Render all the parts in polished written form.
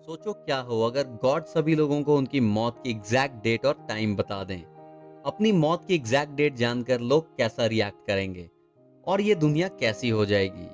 सोचो क्या हो अगर गॉड सभी लोगों को उनकी मौत की एग्जैक्ट डेट और टाइम बता दें। अपनी मौत की एग्जैक्ट डेट जानकर लोग कैसा रिएक्ट करेंगे और ये दुनिया कैसी हो जाएगी।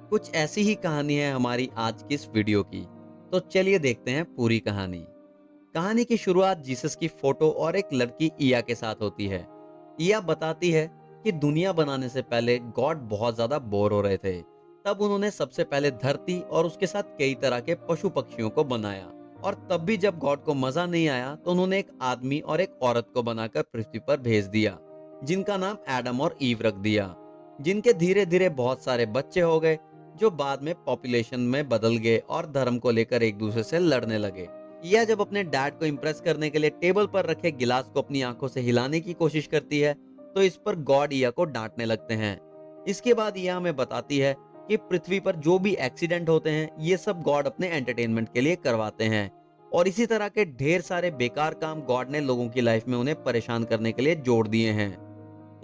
कुछ ऐसी ही कहानी है हमारी आज की इस वीडियो की। तो चलिए देखते हैं पूरी कहानी। कहानी की शुरुआत जीसस की फोटो और एक लड़की इया के साथ होती है। इया बताती है कि दुनिया बनाने से पहले गॉड बहुत ज्यादा बोर हो रहे थे। तब उन्होंने सबसे पहले धरती और उसके साथ कई तरह के पशु पक्षियों को बनाया। और तब भी जब गॉड को मजा नहीं आया तो उन्होंने एक आदमी और एक औरत को बनाकर पृथ्वी पर भेज दिया, जिनका नाम एडम और ईव रख दिया। जिनके धीरे धीरे बहुत सारे बच्चे हो गए, जो बाद में पॉपुलेशन में बदल गए और धर्म को लेकर एक दूसरे से लड़ने लगे। किया जब अपने डैड को इम्प्रेस करने के लिए टेबल पर रखे गिलास को अपनी आंखों से हिलाने की कोशिश करती है, तो इस पर गॉड इया को डांटने लगते हैं। इसके बाद इया हमें बताती है कि पृथ्वी पर जो भी एक्सीडेंट होते हैं ये सब गॉड अपने एंटरटेनमेंट के लिए करवाते हैं। और इसी तरह के ढेर सारे बेकार काम गॉड ने लोगों की लाइफ में उन्हें परेशान करने के लिए जोड़ दिए हैं।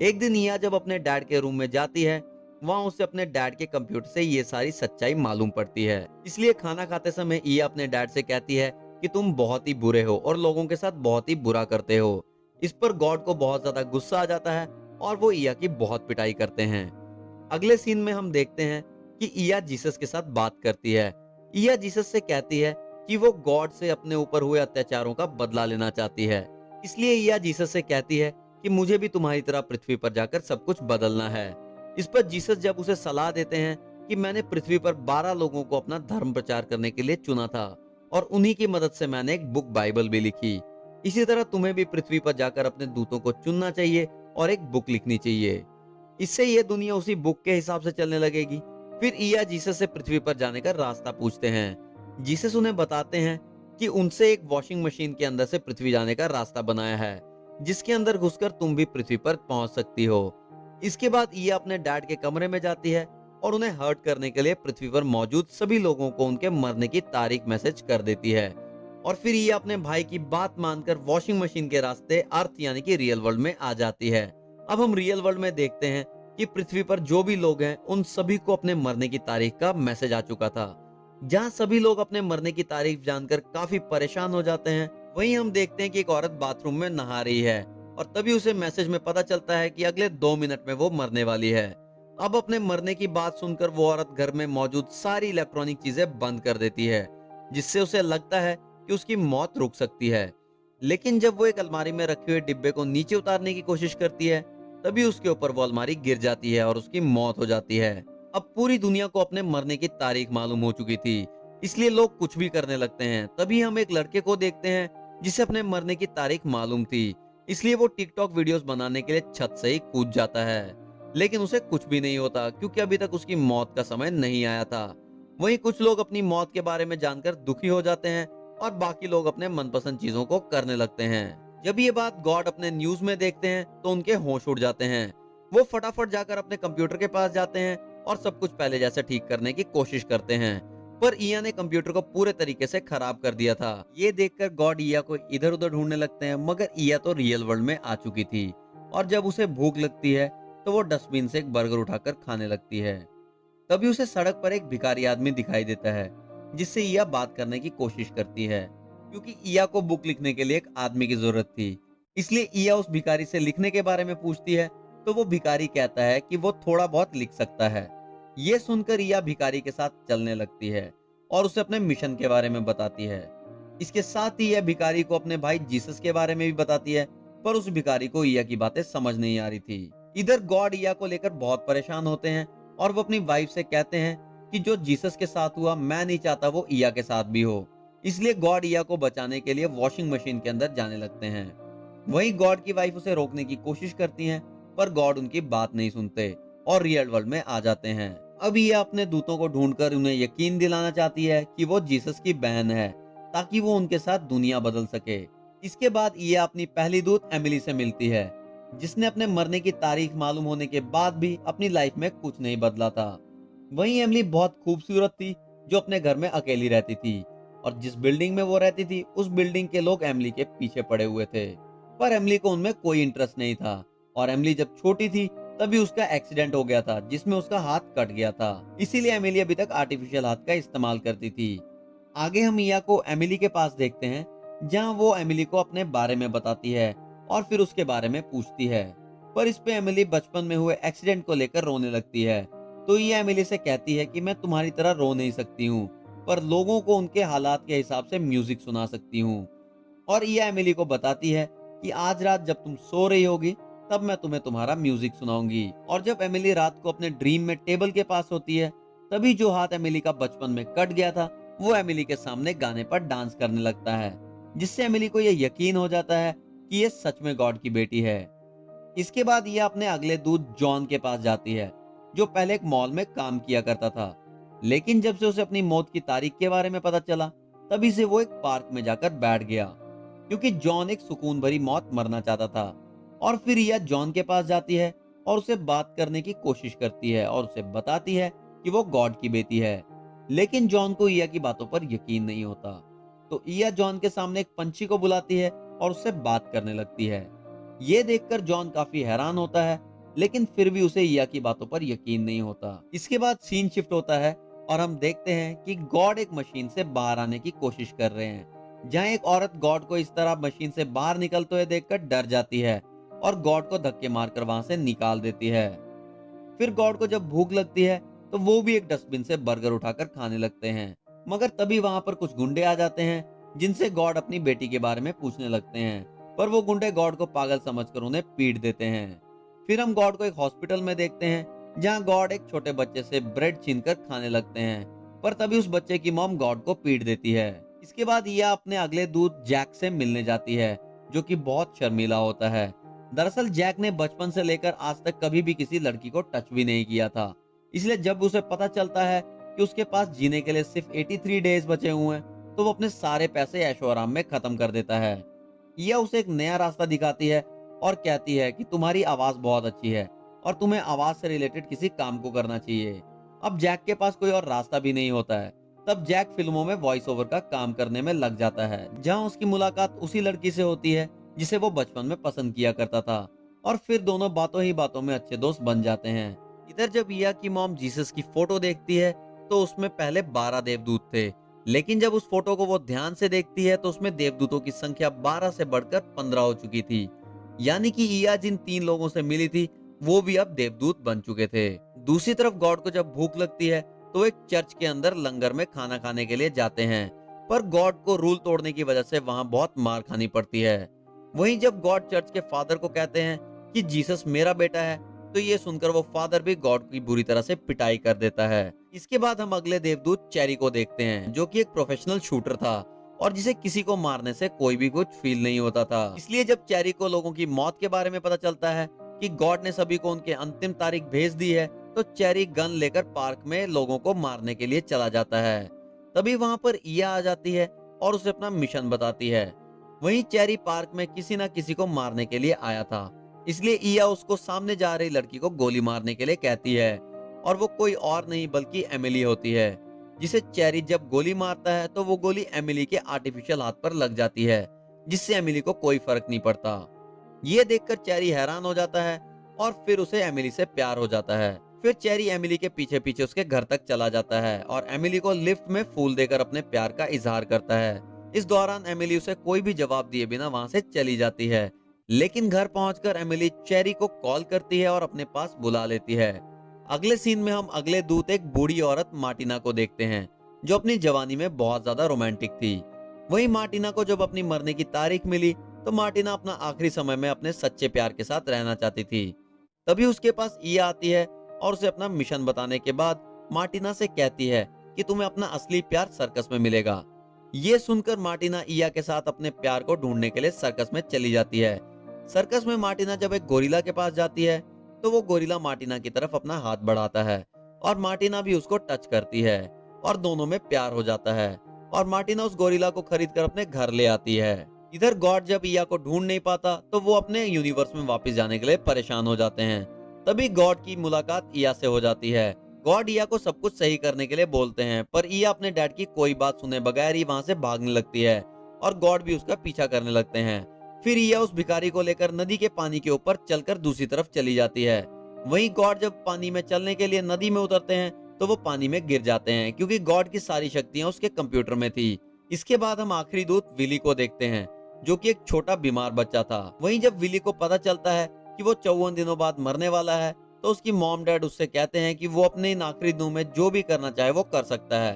एक दिन इया जब अपने डैड के रूम में जाती है, वहां उसे अपने डैड के कंप्यूटर से ये सारी सच्चाई मालूम पड़ती है। इसलिए खाना खाते समय इया अपने डैड से कहती है कि तुम बहुत ही बुरे हो और लोगों के साथ बहुत ही बुरा करते हो। इस पर गॉड को बहुत ज्यादा गुस्सा आ जाता है और वो इया की बहुत पिटाई करते हैं। अगले सीन में हम देखते हैं कि इया जीसस के साथ बात करती है। इया जीसस से कहती है कि वो गॉड से अपने ऊपर हुए अत्याचारों का बदला लेना चाहती है। इसलिए इया जीसस से कहती है कि मुझे भी तुम्हारी तरह पृथ्वी पर जाकर सब कुछ बदलना है। इस पर जीसस जब उसे सलाह देते हैं कि मैंने पृथ्वी पर 12 लोगों को अपना धर्म प्रचार करने के लिए चुना था और उन्हीं की मदद से मैंने एक बुक बाइबल भी लिखी। इसी तरह तुम्हें भी पृथ्वी पर जाकर अपने दूतों को चुनना चाहिए और एक बुक लिखनी चाहिए। इससे ये दुनिया उसी बुक के हिसाब से चलने लगेगी। फिर इया जीसस से पृथ्वी पर जाने का रास्ता पूछते हैं। जीसस उन्हें बताते हैं कि उनसे एक वॉशिंग मशीन के अंदर से पृथ्वी जाने का रास्ता बनाया है, जिसके अंदर घुसकर तुम भी पृथ्वी पर पहुंच सकती हो। इसके बाद इया अपने डैड के कमरे में जाती है और उन्हें हर्ट करने के लिए पृथ्वी पर मौजूद सभी लोगों को उनके मरने की तारीख मैसेज कर देती है। और फिर इया अपने भाई की बात मानकर वॉशिंग मशीन के रास्ते अर्थ यानी कि रियल वर्ल्ड में आ जाती है। अब हम रियल वर्ल्ड में देखते हैं कि पृथ्वी पर जो भी लोग हैं उन सभी को अपने मरने की तारीख का मैसेज आ चुका था। जहां सभी लोग अपने मरने की तारीख जानकर काफी परेशान हो जाते हैं, वहीं हम देखते हैं कि एक औरत बाथरूम में नहा रही है और तभी उसे मैसेज में पता चलता है कि अगले 2 मिनट में वो मरने वाली है। अब अपने मरने की बात सुनकर वो औरत घर में मौजूद सारी इलेक्ट्रॉनिक चीजें बंद कर देती है, जिससे उसे लगता है कि उसकी मौत रुक सकती है। लेकिन जब वो एक अलमारी में रखे हुए डिब्बे को नीचे उतारने की कोशिश करती है, तभी उसके ऊपर वो अलमारी गिर जाती है और उसकी मौत हो जाती है। अब पूरी दुनिया को अपने मरने की तारीख मालूम हो चुकी थी, इसलिए लोग कुछ भी करने लगते हैं। तभी हम एक लड़के को देखते हैं जिसे अपने मरने की तारीख मालूम थी, इसलिए वो टिकटॉक वीडियोस बनाने के लिए छत से ही कूद जाता है। लेकिन उसे कुछ भी नहीं होता क्योंकि अभी तक उसकी मौत का समय नहीं आया था। वहीं कुछ लोग अपनी मौत के बारे में जानकर दुखी हो जाते हैं और बाकी लोग अपने मनपसंद चीजों को करने लगते हैं। जब ये बात गॉड अपने न्यूज में देखते हैं तो उनके होश उड़ जाते हैं। वो फटाफट जाकर अपने कंप्यूटर के पास जाते हैं और सब कुछ पहले जैसे ठीक करने की कोशिश करते हैं। पर इया ने कंप्यूटर को पूरे तरीके से खराब कर दिया था। ये देखकर गॉड इया को इधर उधर ढूंढने लगते हैं, मगर इया तो रियल वर्ल्ड में आ चुकी थी। और जब उसे भूख लगती है तो वो डस्टबिन से एक बर्गर उठाकर खाने लगती है। तभी उसे सड़क पर एक भिखारी आदमी दिखाई देता है, जिससे इया बात करने की कोशिश करती है। क्योंकि इया को बुक लिखने के लिए एक आदमी की जरूरत थी, इसलिए इया उस भिखारी से लिखने के बारे में पूछती है। तो वो भिखारी कहता है कि वो थोड़ा बहुत लिख सकता है। ये सुनकर इया भिखारी के साथ चलने लगती है और उसे अपने मिशन के बारे में बताती है। इसके साथ ही यह भिखारी को अपने भाई जीसस के बारे में भी बताती है, पर उस भिखारी को इया की बातें समझ नहीं आ रही थी। इधर गॉड इया को लेकर बहुत परेशान होते हैं और वो अपनी वाइफ से कहते हैं कि जो जीसस के साथ हुआ मैं नहीं चाहता वो इया के साथ भी हो। इसलिए गॉड इया को बचाने के लिए वॉशिंग मशीन के अंदर जाने लगते हैं। वहीं गॉड की वाइफ उसे रोकने की कोशिश करती हैं, पर गॉड उनकी बात नहीं सुनते और रियल वर्ल्ड में आ जाते हैं। अब इया अपने दूतों को ढूंढकर उन्हें यकीन दिलाना चाहती है कि वो जीसस की बहन है, ताकि वो उनके साथ दुनिया बदल सके। इसके बाद इया अपनी पहली दूत एमिली से मिलती है, जिसने अपने मरने की तारीख मालूम होने के बाद भी अपनी लाइफ में कुछ नहीं बदला था। वहीं एमिली बहुत खूबसूरत थी, जो अपने घर में अकेली रहती थी और जिस बिल्डिंग में वो रहती थी उस बिल्डिंग के लोग एमिली के पीछे पड़े हुए थे। पर एमिली को उनमें कोई इंटरेस्ट नहीं था और एमिली जब छोटी थी तभी उसका एक्सीडेंट हो गया था, जिसमें उसका हाथ कट गया था। इसीलिए एमिली अभी तक आर्टिफिशियल हाथ का इस्तेमाल करती थी। आगे हम इया को एमिली के पास देखते हैं, जहां वो एमिली को अपने बारे में बताती है और फिर उसके बारे में पूछती है। पर इस पे एमिली बचपन में हुए एक्सीडेंट को लेकर रोने लगती है। तो ये एमिली से कहती है कि मैं तुम्हारी तरह रो नहीं सकती हूँ, पर लोगों को उनके हालात के हिसाब से म्यूजिक सुना सकती हूँ। और ये एमिली को बताती है कि आज रात जब तुम सो रही होगी तब मैं तुम्हें तुम्हारा म्यूजिक सुनाऊंगी। और जब एमिली रात को अपने ड्रीम में टेबल के पास होती है, तभी जो हाथ एमिली का बचपन में कट गया था वो एमिली के सामने गाने पर डांस करने लगता है, जिससे एमिली को यह यकीन हो जाता है कि ये सच में गॉड की बेटी है। इसके बाद ये अपने अगले दूत जॉन के पास जाती है, जो पहले एक मॉल में काम किया करता था। लेकिन जब से उसे अपनी मौत की तारीख के बारे में पता चला, तभी से वो एक पार्क में जाकर बैठ गया, क्योंकि जॉन एक सुकून भरी मौत मरना चाहता था। और फिर यह जॉन के पास जाती है और उसे बात करने की कोशिश करती है और उसे बताती है कि वो गॉड की बेटी है। लेकिन जॉन को इया की बातों पर यकीन नहीं होता। तो इया जॉन के सामने एक पंछी को बुलाती है और उससे बात करने लगती है। ये देखकर जॉन काफी हैरान होता है, लेकिन फिर भी उसे इया की बातों पर यकीन नहीं होता। इसके बाद सीन शिफ्ट होता है और हम देखते हैं कि गॉड एक मशीन से बाहर आने की कोशिश कर रहे हैं, जहां एक औरत गॉड को इस तरह मशीन से बाहर निकलते हुए देखकर डर जाती है और गॉड को धक्के मारकर वहां से निकाल देती है। फिर गॉड को जब भूख लगती है तो वो भी एक डस्टबिन से बर्गर उठाकर खाने लगते हैं। मगर तभी वहां पर कुछ गुंडे आ जाते हैं, जिनसे गॉड अपनी बेटी के बारे में पूछने लगते हैं। पर वो गुंडे गॉड को पागल समझकर उन्हें पीट देते हैं। फिर हम गॉड को एक हॉस्पिटल में देखते हैं, जहां गॉड एक छोटे बच्चे से ब्रेड छीनकर खाने लगते हैं। पर तभी उस बच्चे की मॉम गॉड को पीट देती है। इसके बाद यह अपने अगले दूत जैक से मिलने जाती है, जो कि बहुत शर्मीला होता है। दरअसल जैक ने बचपन से लेकर आज तक कभी भी किसी लड़की को टच भी नहीं किया था। इसलिए जब उसे पता चलता है कि उसके पास जीने के लिए सिर्फ 83 डेज बचे हुए हैं, तो वो अपने सारे पैसे ऐशो आराम में खत्म कर देता है। यह उसे एक नया रास्ता दिखाती है और कहती है कि तुम्हारी आवाज बहुत अच्छी है और तुम्हें आवाज से रिलेटेड किसी काम को करना चाहिए। अब जैक के पास कोई और रास्ता भी नहीं होता है। तब जैक फिल्मों में वॉइस ओवर का काम करने में लग जाता है, जहां उसकी मुलाकात उसी लड़की से होती है जिसे वो बचपन में पसंद किया करता था। और फिर दोनों बातों ही बातों में अच्छे दोस्त बन जाते हैं। इधर जब इया की मॉम जीसस की फोटो देखती है तो उसमें पहले 12 देवदूत थे, लेकिन जब उस फोटो को वो ध्यान से देखती है तो उसमें देवदूतों की संख्या 12 से बढ़कर 15 हो चुकी थी। यानी कि इया जिन 3 लोगों से मिली थी वो भी अब देवदूत बन चुके थे। दूसरी तरफ गॉड को जब भूख लगती है तो एक चर्च के अंदर लंगर में खाना खाने के लिए जाते हैं, पर गॉड को रूल तोड़ने की वजह से वहां बहुत मार खानी पड़ती है। वहीं जब गॉड चर्च के फादर को कहते हैं कि जीसस मेरा बेटा है, तो ये सुनकर वो फादर भी गॉड की बुरी तरह से पिटाई कर देता है। इसके बाद हम अगले देवदूत चेरी को देखते हैं, जो कि एक प्रोफेशनल शूटर था और जिसे किसी को मारने से कोई भी कुछ फील नहीं होता था। इसलिए जब चेरी को लोगों की मौत के बारे में पता चलता है कि गॉड ने सभी को उनके अंतिम तारीख भेज दी है, तो चेरी गन लेकर पार्क में लोगों को मारने के लिए चला जाता है। तभी वहां पर इया आ जाती है और उसे अपना मिशन बताती है। वहीं चेरी पार्क में किसी न किसी को मारने के लिए आया था, इसलिए इया उसको सामने जा रही लड़की को गोली मारने के लिए कहती है। और वो कोई और नहीं बल्कि एमिली होती है, जिसे चेरी जब गोली मारता है तो वो गोली एमिली के आर्टिफिशियल हाथ पर लग जाती है, जिससे एमिली को कोई फर्क नहीं पड़ता। ये देखकर चेरी हैरान हो जाता है और फिर उसे एमिली से प्यार हो जाता है। फिर चेरी एमिली के पीछे पीछे उसके घर तक चला जाता है और एमिली को लिफ्ट में फूल देकर अपने प्यार का इजहार करता है। इस दौरान एमिली उसे कोई भी जवाब दिए बिना वहां से चली जाती है। लेकिन घर पहुंचकर एमिली चेरी को कॉल करती है और अपने पास बुला लेती है। अगले सीन में हम अगले दूत एक बूढ़ी औरत मार्टिना को देखते हैं, जो अपनी जवानी में बहुत ज्यादा रोमांटिक थी। वहीं मार्टिना को जब अपनी मरने की तारीख मिली तो मार्टिना अपना आखिरी समय में अपने सच्चे प्यार के साथ रहना चाहती थी। तभी उसके पास इया आती है और उसे अपना मिशन बताने के बाद मार्टिना से कहती है कि तुम्हें अपना असली प्यार सर्कस में मिलेगा। ये सुनकर मार्टिना इया के साथ अपने प्यार को ढूंढने के लिए सर्कस में चली जाती है। सर्कस में मार्टिना जब एक गोरिल्ला के पास जाती है तो वो गोरिल्ला मार्टिना की तरफ अपना हाथ बढ़ाता है और मार्टिना भी उसको टच करती है और दोनों में प्यार हो जाता है और मार्टिना उस गोरिल्ला को खरीद कर अपने घर ले आती है। इधर गॉड जब इया को ढूंढ नहीं पाता तो वो अपने यूनिवर्स में वापस जाने के लिए परेशान हो जाते हैं। तभी गॉड की मुलाकात इया से हो जाती है। गॉड इया को सब कुछ सही करने के लिए बोलते हैं, पर इया अपने डैड की कोई बात सुने बगैर ही वहां से भागने लगती है और गॉड भी उसका पीछा करने लगते हैं। फिर इया उस भिखारी को लेकर नदी के पानी के ऊपर चलकर दूसरी तरफ चली जाती है। वहीं गॉड जब पानी में चलने के लिए नदी में उतरते हैं तो वो पानी में गिर जाते हैं क्योंकि गॉड की सारी शक्तियां उसके कंप्यूटर में थी। इसके बाद हम आखिरी दूत विली को देखते हैं, जो कि एक छोटा बीमार बच्चा था। वहीं जब विली को पता चलता है कि वो 54 दिनों बाद मरने वाला है, तो उसकी मॉम डैड उससे कहते हैं कि वो अपने इन आखिरी दिनों में जो भी करना चाहे वो कर सकता है।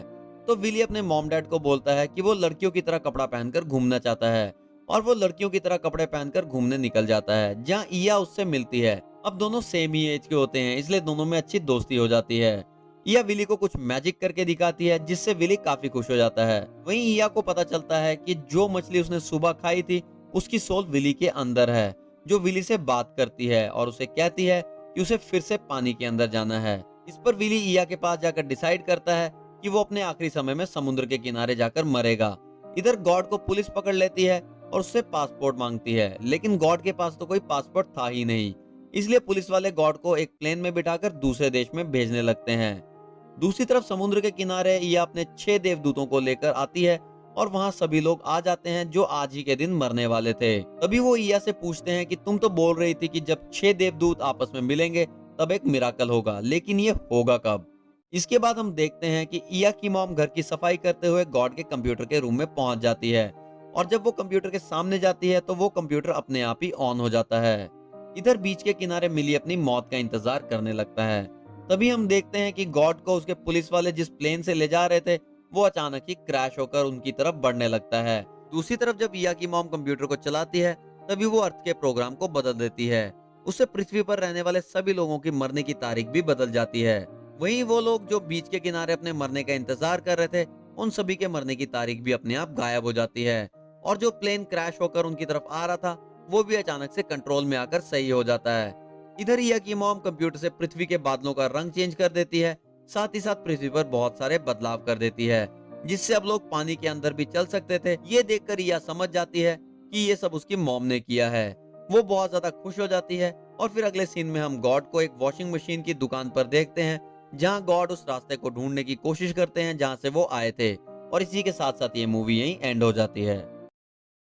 तो विली अपने मॉम डैड को बोलता है कि वो लड़कियों की तरह कपड़ा पहनकर घूमना चाहता है, और वो लड़कियों की तरह कपड़े पहनकर घूमने निकल जाता है, जहाँ ईया उससे मिलती है। अब दोनों सेम ही एज के होते हैं, इसलिए दोनों में अच्छी दोस्ती हो जाती है। ईया विली को कुछ मैजिक करके दिखाती है, जिससे विली काफी खुश हो जाता है। वहीं ईया को पता चलता है कि जो मछली उसने सुबह खाई थी, उसकी सोल विली के अंदर है, जो विली से बात करती है और उसे कहती है कि उसे फिर से पानी के अंदर जाना है। इस पर विली ईया के पास जाकर डिसाइड करता है कि वो अपने आखिरी समय में समुद्र के किनारे जाकर मरेगा। इधर गॉड को पुलिस पकड़ लेती है और उससे पासपोर्ट मांगती है, लेकिन गॉड के पास तो कोई पासपोर्ट था ही नहीं। इसलिए पुलिस वाले गॉड को एक प्लेन में बिठाकर दूसरे देश में भेजने लगते हैं। दूसरी तरफ समुद्र के किनारे यह अपने 6 देवदूतों को लेकर आती है और वहां सभी लोग आ जाते हैं जो आज ही के दिन मरने वाले थे। तभी वो ईया से पूछते हैं कि तुम तो बोल रही थी कि जब 6 देवदूत आपस में मिलेंगे तब एक मिराकल होगा, लेकिन ये होगा कब? इसके बाद हम देखते हैं कि ईया की मॉम घर की सफाई करते हुए गॉड के कंप्यूटर के रूम में पहुंच जाती है, और जब वो कंप्यूटर के सामने जाती है तो वो कंप्यूटर अपने आप ही ऑन हो जाता है। इधर बीच के किनारे मिली अपनी मौत का इंतजार करने लगता है। तभी हम देखते हैं कि गॉड को उसके पुलिस वाले जिस प्लेन से ले जा रहे थे, वो अचानक ही क्रैश होकर उनकी तरफ बढ़ने लगता है। दूसरी तरफ जब ईया की मॉम कंप्यूटर को चलाती है, तभी वो अर्थ के प्रोग्राम को बदल देती है। उससे पृथ्वी पर रहने वाले सभी लोगों की मरने की तारीख भी बदल जाती है। वहीं वो लोग जो बीच के किनारे अपने मरने का इंतजार कर रहे थे, उन सभी के मरने की तारीख भी अपने आप गायब हो जाती है, और जो प्लेन क्रैश होकर उनकी तरफ आ रहा था, वो भी अचानक से कंट्रोल में आकर सही हो जाता है। इधर ईया की मॉम कंप्यूटर से पृथ्वी के बादलों का रंग चेंज कर देती है, साथ ही साथ पृथ्वी पर बहुत सारे बदलाव कर देती है, जिससे अब लोग पानी के अंदर भी चल सकते थे। ये देखकर ईया समझ जाती है कि ये सब उसकी मॉम ने किया है। वो बहुत ज्यादा खुश हो जाती है, और फिर अगले सीन में हम गॉड को एक वॉशिंग मशीन की दुकान पर देखते हैं, जहां गॉड उस रास्ते को ढूंढने की कोशिश करते हैं जहां से वो आए थे। और इसी के साथ साथ ये मूवी यहीं एंड हो जाती है।